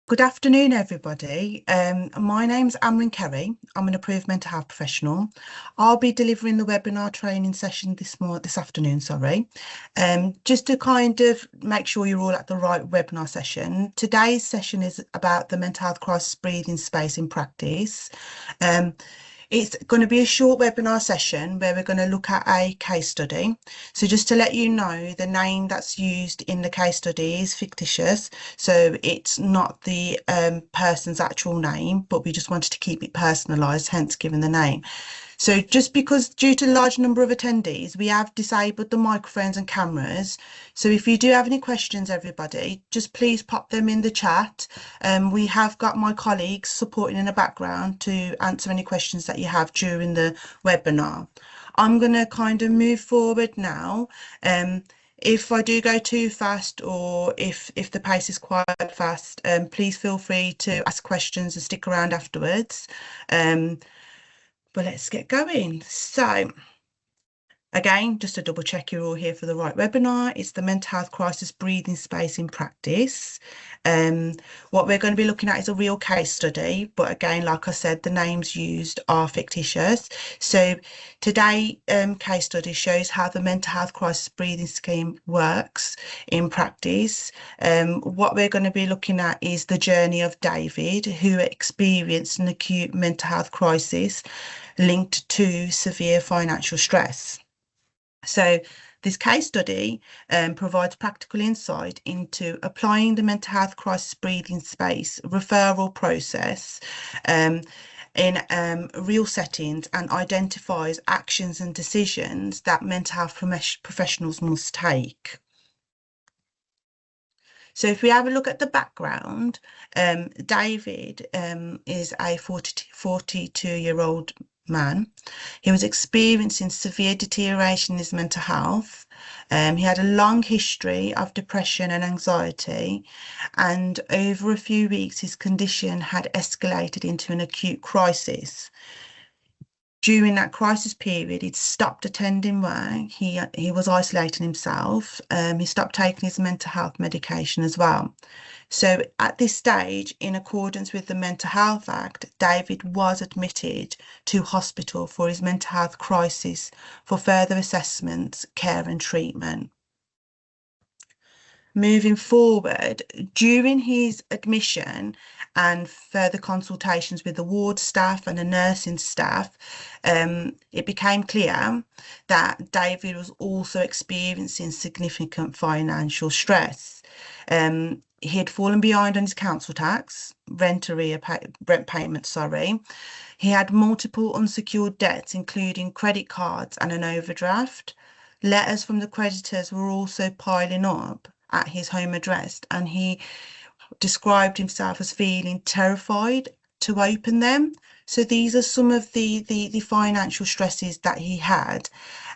Good afternoon, everybody. My name's Amrin Kerry. I'm an approved mental health professional. I'll be delivering the webinar training session this afternoon, just to kind of make sure you're all at the right webinar session. Today's session is about the mental health crisis breathing space in practice. It's going to be a short webinar session where we're going to look at a case study. So just to let you know, the name that's used in the case study is fictitious. So it's not the person's actual name, but we just wanted to keep it personalised, hence given the name. So just because due to the large number of attendees, we have disabled the microphones and cameras. So if you do have any questions, everybody, just please pop them in the chat. We have got my colleagues supporting in the background to answer any questions that you have during the webinar. I'm going to kind of move forward now. If I do go too fast or if the pace is quite fast, please feel free to ask questions and stick around afterwards. But let's get going. So again, just to double check you're all here for the right webinar, it's the mental health crisis breathing space in practice. What we're going to be looking at is a real case study, but again, like I said, the names used are fictitious. So today's case study shows how the mental health crisis breathing scheme works in practice. What we're going to be looking at is the journey of David, who experienced an acute mental health crisis linked to severe financial stress. So this case study provides practical insight into applying the mental health crisis breathing space referral process in real settings and identifies actions and decisions that mental health professionals must take. So if we have a look at the background, David is a 42-year-old man. He was experiencing severe deterioration in his mental health. He had a long history of depression and anxiety, and over a few weeks his condition had escalated into an acute crisis. During that crisis period, he'd stopped attending work. He was isolating himself. He stopped taking his mental health medication as well. So at this stage, in accordance with the Mental Health Act, David was admitted to hospital for his mental health crisis for further assessments, care and treatment. Moving forward, during his admission and further consultations with the ward staff and the nursing staff, it became clear that David was also experiencing significant financial stress. He had fallen behind on his council tax, rent payment. He had multiple unsecured debts, including credit cards and an overdraft. Letters from the creditors were also piling up at his home address, and he described himself as feeling terrified to open them. So these are some of the financial stresses that he had,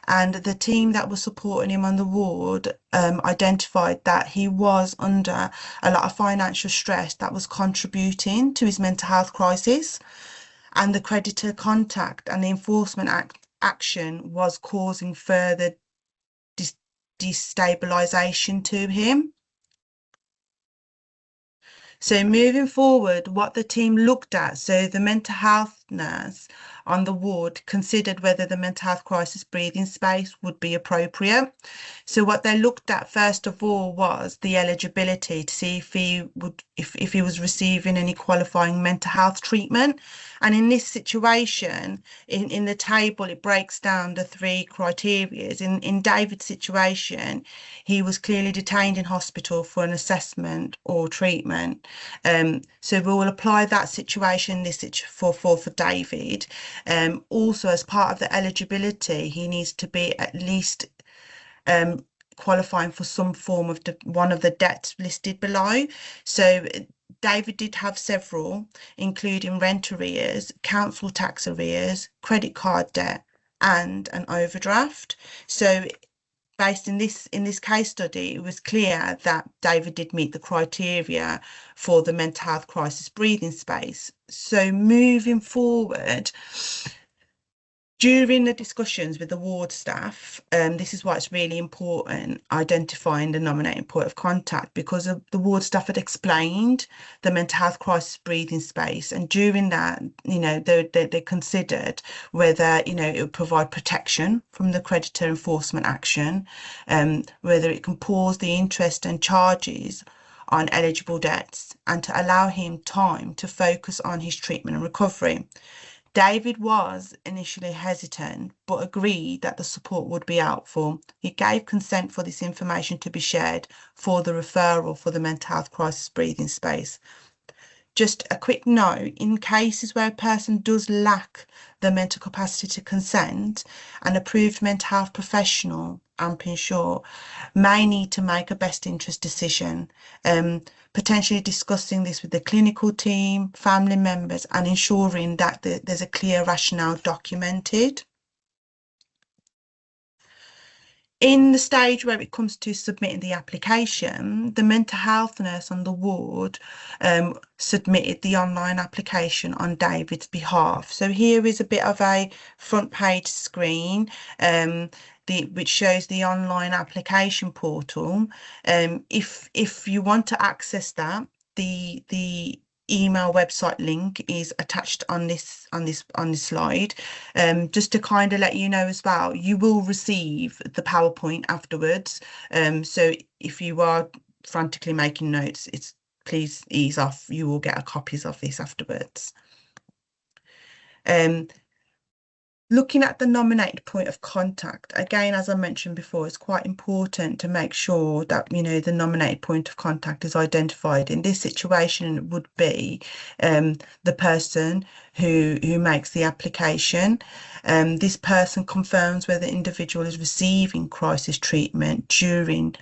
and the team that was supporting him on the ward identified that he was under a lot of financial stress that was contributing to his mental health crisis, and the creditor contact and the enforcement action was causing further destabilization to him. So moving forward, what the team looked at, so the mental health nurse on the ward considered whether the mental health crisis breathing space would be appropriate. So what they looked at first of all was the eligibility to see if he was receiving any qualifying mental health treatment. And in this situation, in the table, it breaks down the three criteria. In David's situation, he was clearly detained in hospital for an assessment or treatment. So we will apply that situation for David. Also, as part of the eligibility, he needs to be at least qualifying for some form of one of the debts listed below. So David did have several, including rent arrears, council tax arrears, credit card debt, and an overdraft. So based in this case study, it was clear that David did meet the criteria for the mental health crisis breathing space. So moving forward, During the discussions with the ward staff, this is why it's really important identifying the nominating point of contact, because the ward staff had explained the mental health crisis breathing space, and during that, they considered whether it would provide protection from the creditor enforcement action, whether it can pause the interest and charges on eligible debts, and to allow him time to focus on his treatment and recovery. David was initially hesitant, but agreed that the support would be helpful. He gave consent for this information to be shared for the referral for the mental health crisis breathing space. Just a quick note, in cases where a person does lack the mental capacity to consent, an approved mental health professional, AMP in short, may need to make a best interest decision, potentially discussing this with the clinical team, family members, and ensuring that there's a clear rationale documented. In the stage where it comes to submitting the application, the mental health nurse on the ward submitted the online application on David's behalf. So here is a bit of a front page screen which shows the online application portal. If you want to access that, the email website link is attached on this slide. Just to kind of let you know as well, you will receive the PowerPoint afterwards. So if you are frantically making notes, please ease off. You will get copies of this afterwards. Looking at the nominated point of contact, again, as I mentioned before, it's quite important to make sure that, the nominated point of contact is identified. In this situation, it would be the person who makes the application. This person confirms whether the individual is receiving crisis treatment during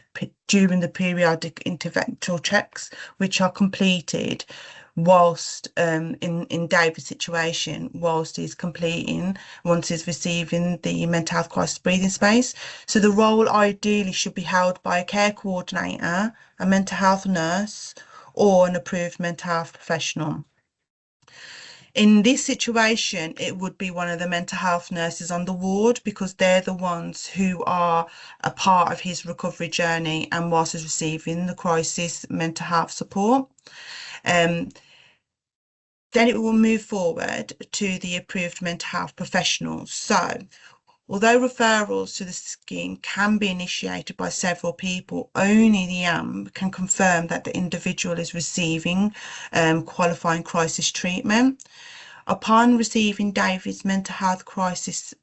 the periodic interventional checks, which are completed whilst in David's situation, once he's receiving the mental health crisis breathing space. So the role ideally should be held by a care coordinator, a mental health nurse, or an approved mental health professional. In this situation, it would be one of the mental health nurses on the ward, because they're the ones who are a part of his recovery journey and whilst he's receiving the crisis mental health support. Then it will move forward to the approved mental health professionals. So, although referrals to the scheme can be initiated by several people, only the AMP can confirm that the individual is receiving qualifying crisis treatment. Upon receiving David's mental health crisis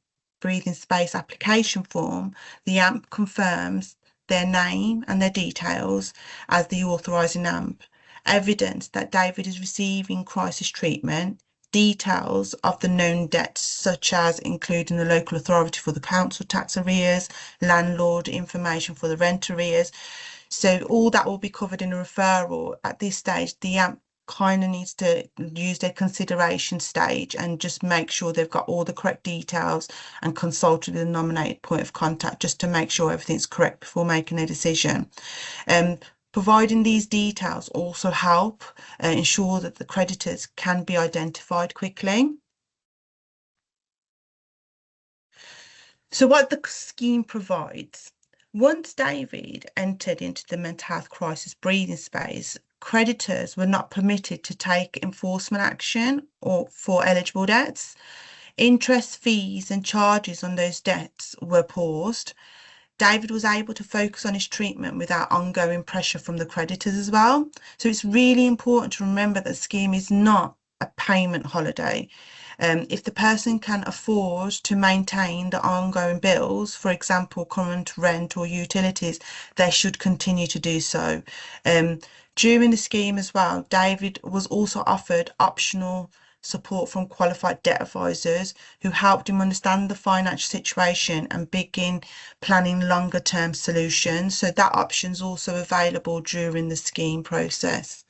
breathing space application form, the AMP confirms their name and their details as the authorising AMP, evidence that David is receiving crisis treatment, details of the known debts, such as including the local authority for the council tax arrears, landlord information for the rent arrears. So all that will be covered in a referral. At this stage, the AMP kind of needs to use their consideration stage and just make sure they've got all the correct details and consult with the nominated point of contact just to make sure everything's correct before making a decision. Providing these details also help ensure that the creditors can be identified quickly. So what the scheme provides: once David entered into the mental health crisis breathing space, creditors were not permitted to take enforcement action or for eligible debts. Interest, fees and charges on those debts were paused. David was able to focus on his treatment without ongoing pressure from the creditors as well. So it's really important to remember that the scheme is not a payment holiday. If the person can afford to maintain the ongoing bills, for example, current rent or utilities, they should continue to do so. During the scheme as well, David was also offered optional support from qualified debt advisors who helped him understand the financial situation and begin planning longer term solutions. So that option is also available during the scheme process.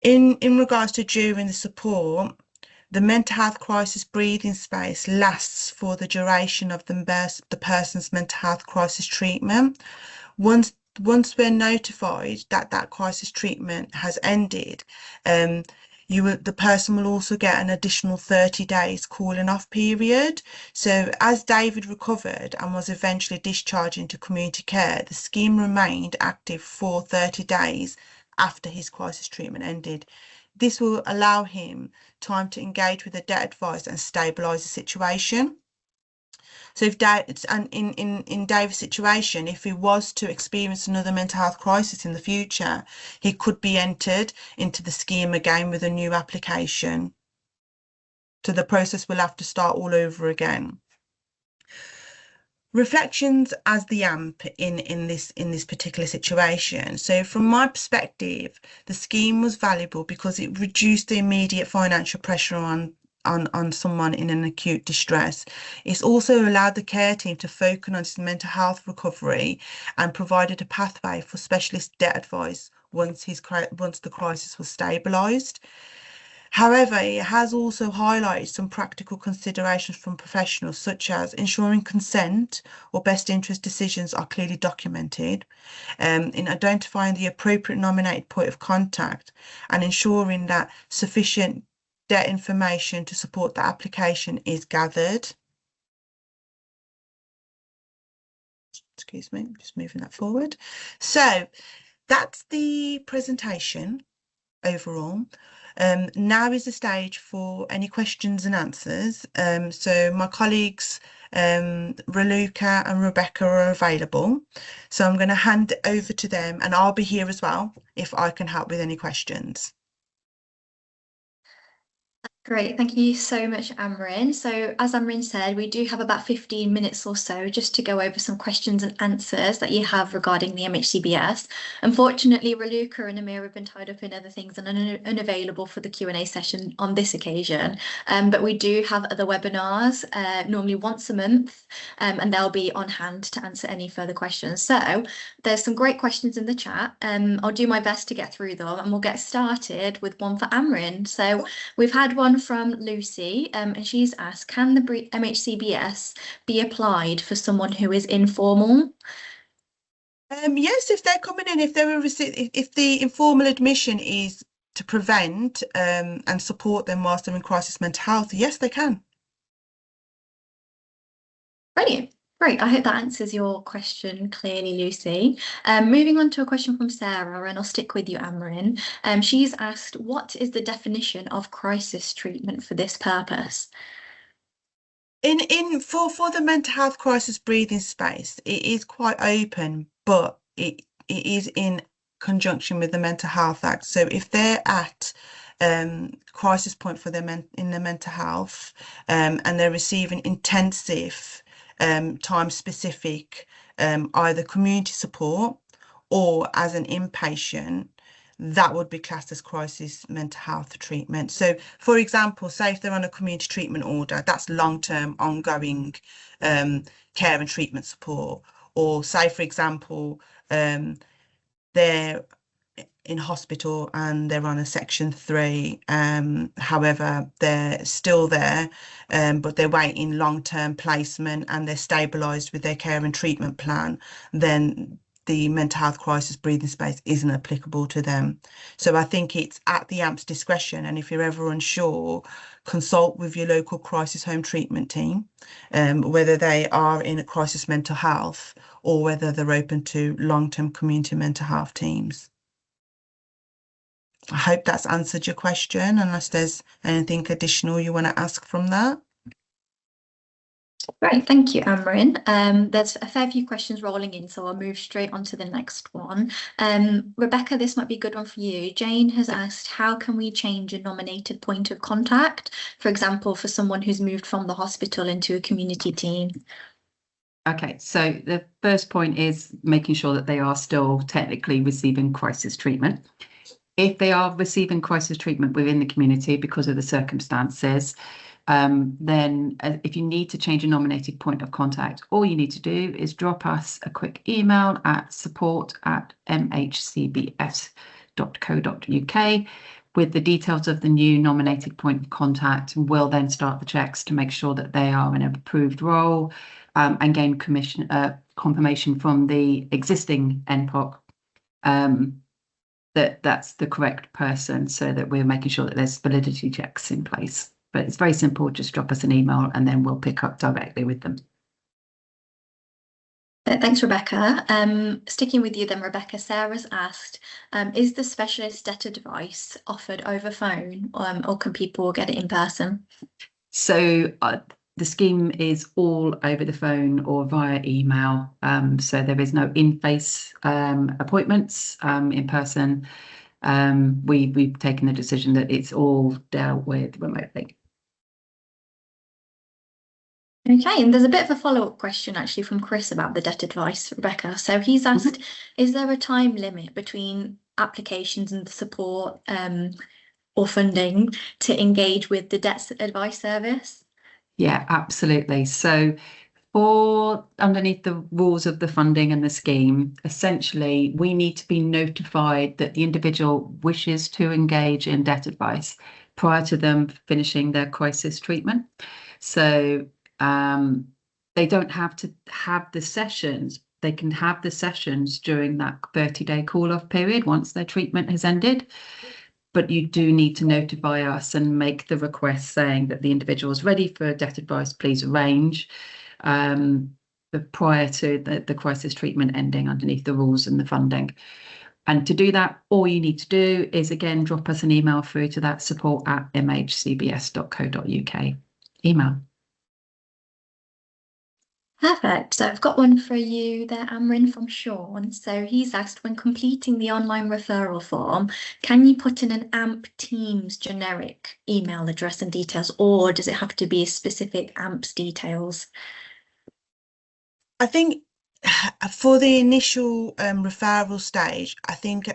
In regards to during the support, the mental health crisis breathing space lasts for the duration of the person's mental health crisis treatment. Once we're notified that crisis treatment has ended, the person will also get an additional 30 days cooling off period. So as David recovered and was eventually discharged into community care, the scheme remained active for 30 days after his crisis treatment ended. This will allow him time to engage with the debt advisor and stabilise the situation. So if in David's situation, if he was to experience another mental health crisis in the future, he could be entered into the scheme again with a new application. So the process will have to start all over again. Reflections as the AMP in this particular situation. So from my perspective, the scheme was valuable because it reduced the immediate financial pressure on someone in an acute distress. It's also allowed the care team to focus on his mental health recovery and provided a pathway for specialist debt advice once the crisis was stabilised. However, it has also highlighted some practical considerations from professionals, such as ensuring consent or best interest decisions are clearly documented, in identifying the appropriate nominated point of contact, and ensuring that sufficient debt information to support the application is gathered. Excuse me, just moving that forward. So that's the presentation overall. Now is the stage for any questions and answers. So my colleagues, Raluca and Rebecca, are available. So I'm going to hand it over to them, and I'll be here as well if I can help with any questions. Great, thank you so much, Amrin. So as Amrin said, we do have about 15 minutes or so just to go over some questions and answers that you have regarding the MHCBS. Unfortunately, Raluca and Amir have been tied up in other things and unavailable for the Q&A session on this occasion. But we do have other webinars, normally once a month, and they'll be on hand to answer any further questions. So there's some great questions in the chat. I'll do my best to get through them, and we'll get started with one for Amrin. So we've had one from Lucy, and she's asked, can the MHCBS be applied for someone who is informal? Yes, if they're coming in, if the informal admission is to prevent and support them whilst they're in crisis mental health, yes, they can. Brilliant. Great. I hope that answers your question clearly, Lucy. Moving on to a question from Sarah, and I'll stick with you, Amrin. She's asked, what is the definition of crisis treatment for this purpose? For the mental health crisis breathing space, it is quite open, but it is in conjunction with the Mental Health Act. So if they're at crisis point for them in their mental health, and they're receiving intensive time specific either community support or as an inpatient, that would be classed as crisis mental health treatment. So for example, say if they're on a community treatment order, that's long-term ongoing care and treatment support. Or say for example, they're in hospital and they're on a section 3, however they're still there, but they're waiting long-term placement and they're stabilised with their care and treatment plan, then the mental health crisis breathing space isn't applicable to them. So I think it's at the AMP's discretion, and if you're ever unsure, consult with your local crisis home treatment team, whether they are in a crisis mental health or whether they're open to long-term community mental health teams. I hope that's answered your question, unless there's anything additional you want to ask from that. Great, thank you, Amrin. There's a fair few questions rolling in, so I'll move straight on to the next one. Rebecca, this might be a good one for you. Jane has asked, how can we change a nominated point of contact, for example, for someone who's moved from the hospital into a community team? Okay, so the first point is making sure that they are still technically receiving crisis treatment. If they are receiving crisis treatment within the community because of the circumstances, then if you need to change a nominated point of contact, all you need to do is drop us a quick email at support@mhcbs.co.uk with the details of the new nominated point of contact, and we'll then start the checks to make sure that they are in an approved role, and gain confirmation from the existing NPOC that that's the correct person, so that we're making sure that there's validity checks in place. But it's very simple, just drop us an email and then we'll pick up directly with them. Thanks, Rebecca. Sticking with you then, Rebecca, Sarah's asked, is the specialist debt advice offered over phone, or can people get it in person? So the scheme is all over the phone or via email. So there is no in-face appointments in person. We've taken the decision that it's all dealt with remotely. Okay, and there's a bit of a follow-up question actually from Chris about the debt advice, Rebecca. So he's asked, is there a time limit between applications and the support or funding to engage with the debt advice service? Yeah, absolutely. So for underneath the rules of the funding and the scheme, essentially, we need to be notified that the individual wishes to engage in debt advice prior to them finishing their crisis treatment. So they don't have to have the sessions. They can have the sessions during that 30-day call-off period once their treatment has ended. But you do need to notify us and make the request saying that the individual is ready for debt advice, please arrange, prior to the crisis treatment ending underneath the rules and the funding. And to do that, all you need to do is, again, drop us an email through to that support@mhcbs.co.uk email. Perfect. So I've got one for you there, Amrin, from Sean. So he's asked, when completing the online referral form, can you put in an AMP Teams generic email address and details, or does it have to be specific AMP's details? I think for the initial referral stage, I think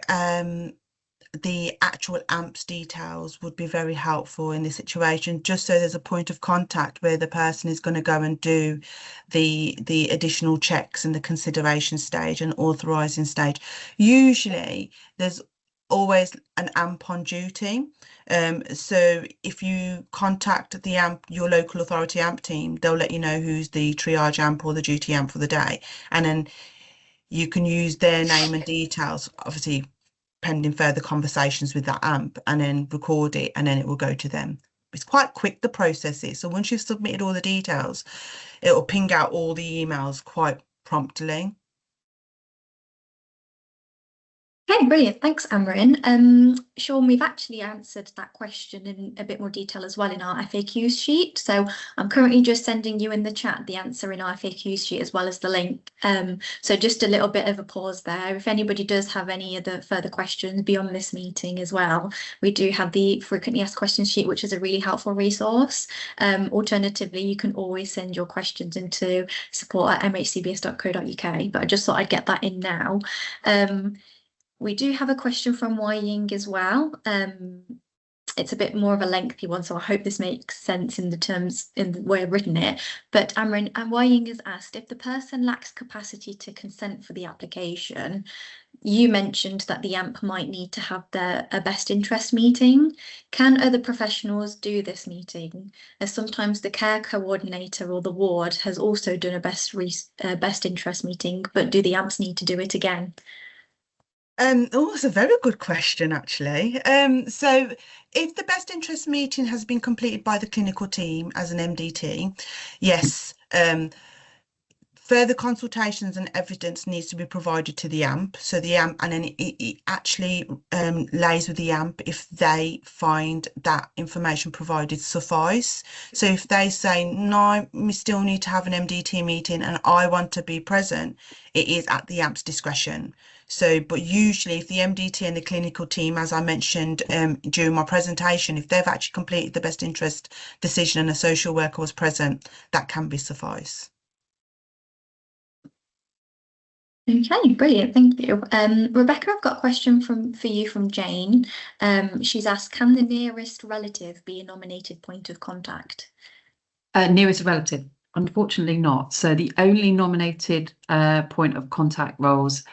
the actual AMP's details would be very helpful in this situation, just so there's a point of contact where the person is going to go and do the additional checks in the consideration stage and authorising stage. Usually there's always an AMP on duty. So if you contact the AMP, your local authority AMP team, they'll let you know who's the triage AMP or the duty AMP for the day. And then you can use their name and details, obviously pending further conversations with that AMP, and then record it, and then it will go to them. It's quite quick, the process is. So once you've submitted all the details, it will ping out all the emails quite promptly. Okay, brilliant. Thanks, Amrin. Sean, we've actually answered that question in a bit more detail as well in our FAQs sheet. So I'm currently just sending you in the chat the answer in our FAQs sheet as well as the link. So just a little bit of a pause there. If anybody does have any other further questions beyond this meeting as well, we do have the frequently asked questions sheet, which is a really helpful resource. Alternatively, you can always send your questions into support@mhcbs.co.uk, but I just thought I'd get that in now. We do have a question from Wai Ying as well. It's a bit more of a lengthy one, so I hope this makes sense in the way I've written it. But Amrin, Wai Ying has asked, if the person lacks capacity to consent for the application, you mentioned that the AMP might need to have a best interest meeting. Can other professionals do this meeting? As sometimes the care coordinator or the ward has also done a best interest meeting, but do the AMPs need to do it again? Oh, that's a very good question, actually. So if the best interest meeting has been completed by the clinical team as an MDT, yes, further consultations and evidence needs to be provided to the AMP. So the AMP, and then it actually lays with the AMP if they find that information provided suffice. So if they say, no, we still need to have an MDT meeting and I want to be present, it is at the AMP's discretion. So, but usually if the MDT and the clinical team, as I mentioned during my presentation, if they've actually completed the best interest decision and a social worker was present, that can be suffice. Okay, brilliant. Thank you. Rebecca, I've got a question for you from Jane. She's asked, can the nearest relative be a nominated point of contact? Nearest relative, unfortunately not. So the only nominated point of contact roles,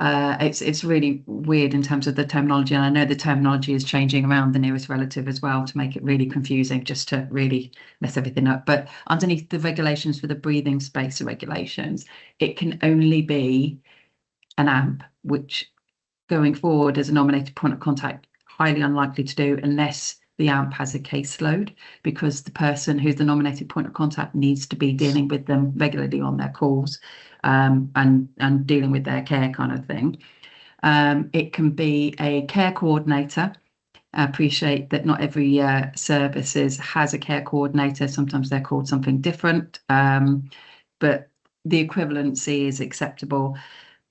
it's really weird in terms of the terminology, and I know the terminology is changing around the nearest relative as well to make it really confusing, just to really mess everything up. But underneath the regulations for the breathing space regulations, it can only be an AMP, which going forward as a nominated point of contact, highly unlikely to do unless the AMP has a caseload, because the person who's the nominated point of contact needs to be dealing with them regularly on their calls, and dealing with their care kind of thing. It can be a care coordinator. I appreciate that not every services has a care coordinator. Sometimes they're called something different, but the equivalency is acceptable.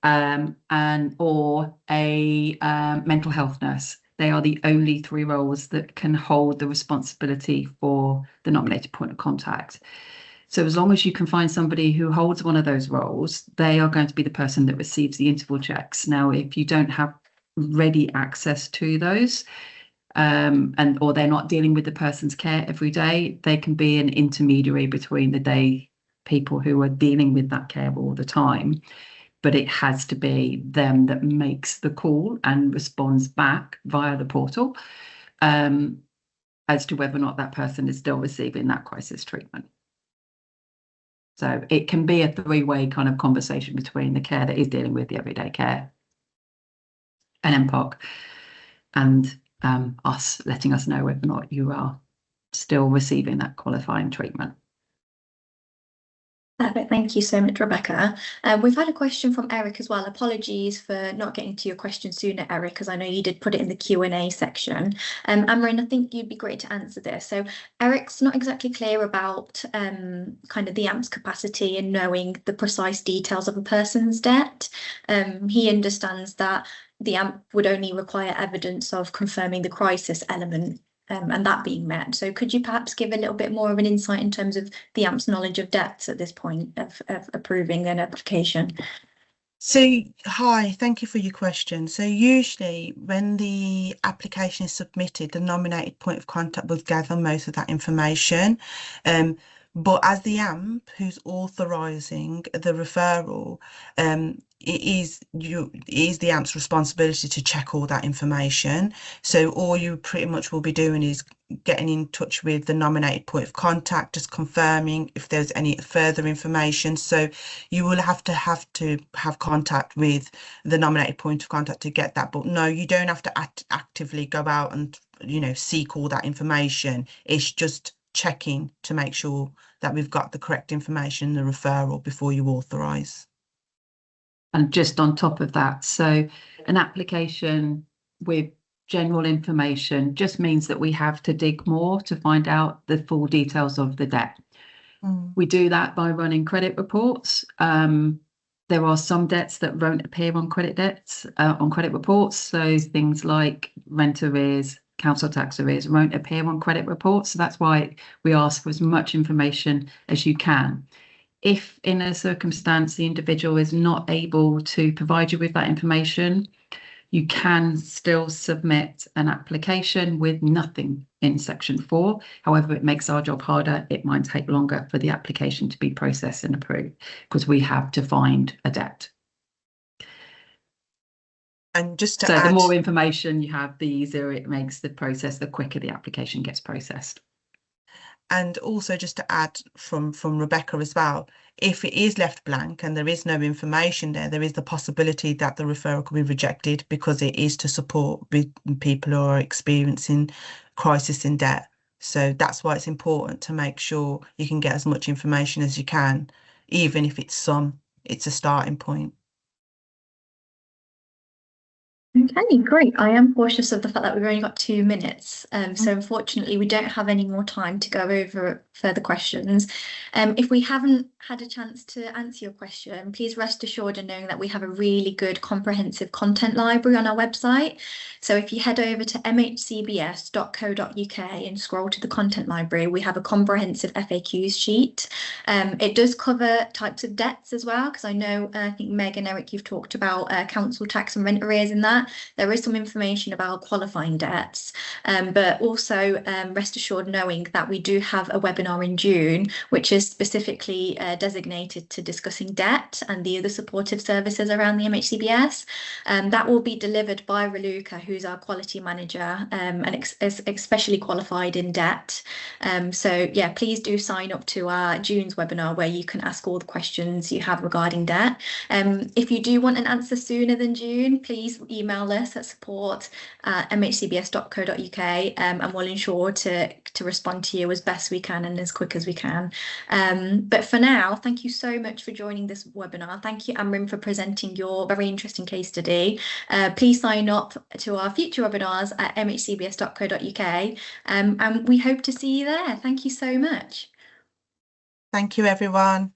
Or a mental health nurse. They are the only 3 roles that can hold the responsibility for the nominated point of contact. So as long as you can find somebody who holds one of those roles, they are going to be the person that receives the interval checks. Now, if you don't have ready access to those, or they're not dealing with the person's care every day, they can be an intermediary between the day people who are dealing with that care all the time. But it has to be them that makes the call and responds back via the portal, as to whether or not that person is still receiving that crisis treatment. So it can be a 3-way kind of conversation between the care that is dealing with the everyday care and MPOC, and us letting us know whether or not you are still receiving that qualifying treatment. Perfect. Thank you so much, Rebecca. We've had a question from Eric as well. Apologies for not getting to your question sooner, Eric, because I know you did put it in the Q&A section. Amrin, I think you'd be great to answer this. So Eric's not exactly clear about kind of the AMP's capacity in knowing the precise details of a person's debt. He understands that the AMP would only require evidence of confirming the crisis element, and that being met. So could you perhaps give a little bit more of an insight in terms of the AMP's knowledge of debts at this point of approving an application? So, hi, thank you for your question. So usually when the application is submitted, the nominated point of contact will gather most of that information. But as the AMP who's authorising the referral, it is the AMP's responsibility to check all that information. So all you pretty much will be doing is getting in touch with the nominated point of contact, just confirming if there's any further information. So you will have to have contact with the nominated point of contact to get that. But no, you don't have to actively go out and seek all that information. It's just checking to make sure that we've got the correct information in the referral before you authorise. And just on top of that, so an application with general information just means that we have to dig more to find out the full details of the debt. We do that by running credit reports. There are some debts that won't appear on credit reports. So things like rent arrears, council tax arrears won't appear on credit reports. So that's why we ask for as much information as you can. If in a circumstance the individual is not able to provide you with that information, you can still submit an application with nothing in section 4. However, it makes our job harder. It might take longer for the application to be processed and approved because we have to find a debt. And just to so add, the more information you have, the easier it makes the process, the quicker the application gets processed. And also just to add from Rebecca as well, if it is left blank and there is no information there is the possibility that the referral could be rejected because it is to support people who are experiencing crisis in debt. So that's why it's important to make sure you can get as much information as you can, even if it's a starting point. Okay, great. I am cautious of the fact that we've only got 2 minutes. So unfortunately, we don't have any more time to go over further questions. If we haven't had a chance to answer your question, please rest assured in knowing that we have a really good comprehensive content library on our website. So if you head over to mhcbs.co.uk and scroll to the content library, we have a comprehensive FAQs sheet. It does cover types of debts as well, because I know, I think Meg and Eric, you've talked about council tax and rent arrears in that. There is some information about qualifying debts, but also rest assured knowing that we do have a webinar in June, which is specifically designated to discussing debt and the other supportive services around the MHCBS. That will be delivered by Raluca, who's our quality manager and especially qualified in debt. So yeah, please do sign up to our June's webinar where you can ask all the questions you have regarding debt. If you do want an answer sooner than June, please email email us at support@mhcbs.co.uk, and we'll ensure to respond to you as best we can and as quick as we can. But for now, thank you so much for joining this webinar. Thank you, Amrin, for presenting your very interesting case study. Please sign up to our future webinars at mhcbs.co.uk, and we hope to see you there. Thank you so much. Thank you, everyone.